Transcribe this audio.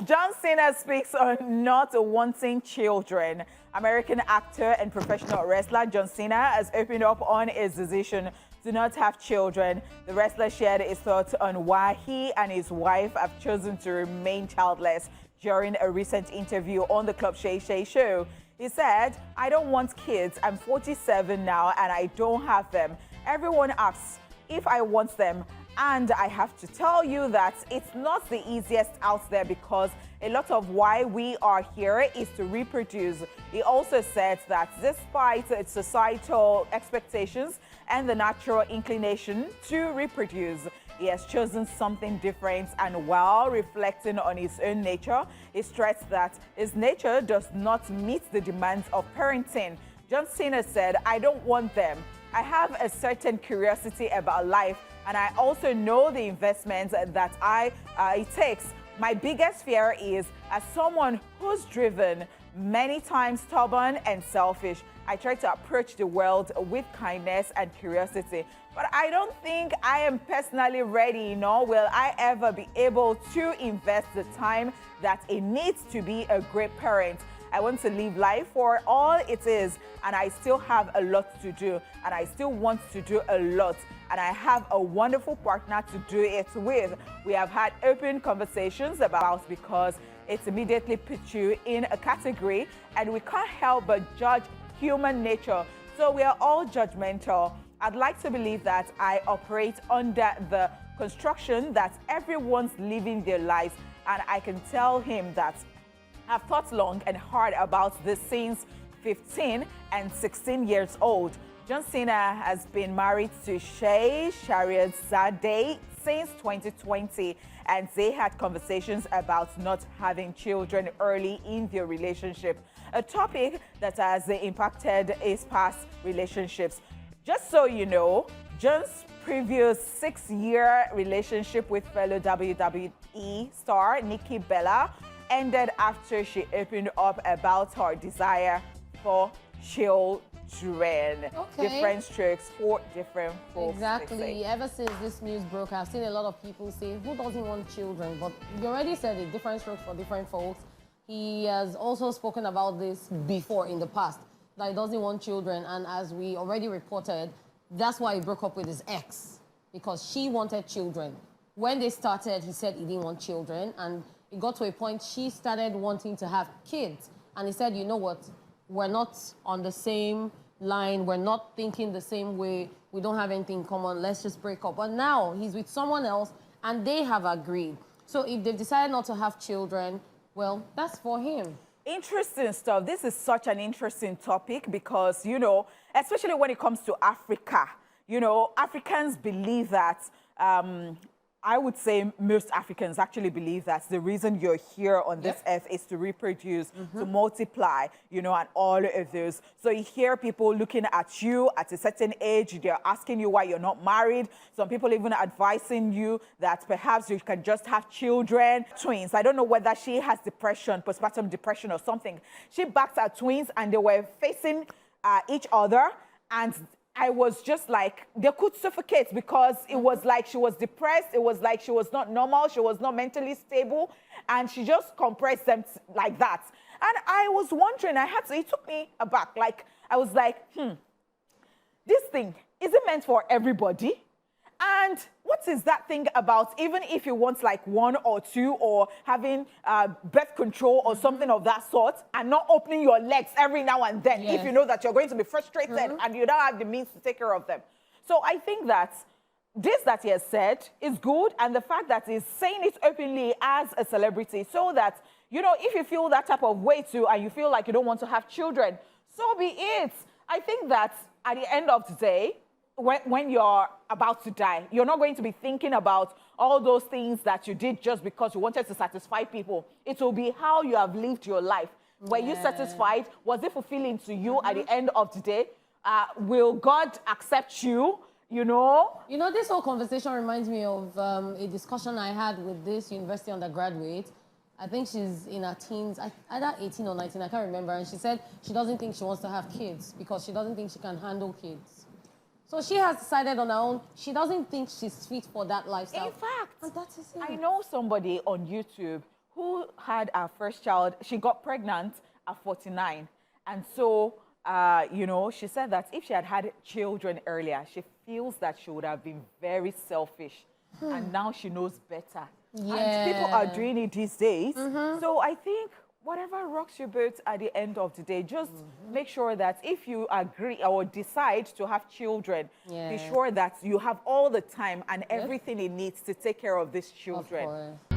John Cena speaks on not wanting children. American actor and professional wrestler John Cena has opened up on his decision to not have children. The wrestler shared his thoughts on why he and his wife have chosen to remain childless during a recent interview on the Club Shay Shay show. He said, "I don't want kids. I'm 47 now and I don't have them. Everyone asks if I want them. And I have to tell you that it's not the easiest out there because a lot of why we are here is to reproduce." He also said that despite its societal expectations and the natural inclination to reproduce, he has chosen something different, and while reflecting on his own nature, he stressed that his nature does not meet the demands of parenting. John Cena said, "I don't want them. I have a certain curiosity about life, and I also know the investments that it takes. My biggest fear is, as someone who's driven, many times stubborn and selfish, I try to approach the world with kindness and curiosity. But I don't think I am personally ready, nor will I ever be able to invest the time that it needs to be a great parent. I want to live life for all it is, and I still have a lot to do, and I still want to do a lot, and I have a wonderful partner to do it with." We have had open conversations about because it immediately puts you in a category, and we can't help but judge human nature. So we are all judgmental. I'd like to believe that I operate under the construction that everyone's living their lives, and I can tell him that I've thought long and hard about this since 15 and 16 years old. John Cena has been married to Shay Shahrazadeh since 2020, and they had conversations about not having children early in their relationship, a topic that has impacted his past relationships. Just so you know, John's previous 6-year relationship with fellow WWE star Nikki Bella ended after she opened up about her desire for children. Okay. Different strokes for different folks. Exactly. Ever since this news broke, I've seen a lot of people say, who doesn't want children? But you already said it, different strokes for different folks. He has also spoken about this before in the past, that he doesn't want children. And as we already reported, that's why he broke up with his ex, because she wanted children. When they started, he said he didn't want children. And it got to a point she started wanting to have kids. And he said, you know what? We're not on the same line. We're not thinking the same way. We don't have anything in common. Let's just break up. But now he's with someone else and they have agreed. So if they've decided not to have children, well, that's for him. Interesting stuff. This is such an interesting topic because, you know, especially when it comes to Africa, you know, Africans believe that I would say most Africans actually believe that the reason you're here on this earth is to reproduce, to multiply, you know, and all of those. So you hear people looking at you at a certain age, they're asking you why you're not married. Some people even advising you that perhaps you can just have children, twins. I don't know whether she has depression, postpartum depression or something. She backed her twins and they were facing each other, and I was just like, they could suffocate because it was like she was depressed. It was like she was not normal. She was not mentally stable. And she just compressed them like that. And I was wondering, it took me aback. Like, I was like, this thing, is it meant for everybody? And what is that thing about, even if you want like 1 or 2 or having birth control or something of that sort, and not opening your legs every now and then if you know that you're going to be frustrated and you don't have the means to take care of them. So I think that this that he has said is good, and the fact that he's saying it openly as a celebrity, so that, you know, if you feel that type of way too and you feel like you don't want to have children, so be it. I think that at the end of the day, when you're about to die, you're not going to be thinking about all those things that you did just because you wanted to satisfy people. It will be how you have lived your life. Were you satisfied? Was it fulfilling to you at the end of the day? Will God accept you? You know? You know, this whole conversation reminds me of a discussion I had with this university undergraduate. I think she's in her teens, either 18 or 19, I can't remember. And she said she doesn't think she wants to have kids because she doesn't think she can handle kids. So she has decided on her own, she doesn't think she's fit for that lifestyle. In fact, and that is it. I know somebody on YouTube who had our first child, she got pregnant at 49. And so, you know, she said that if she had had children earlier, she feels that she would have been very selfish. And now she knows better. Yeah. And people are doing it these days. So I think whatever rocks your boat at the end of the day, just make sure that if you agree or decide to have children, be sure that you have all the time and everything it needs to take care of these children. Of course.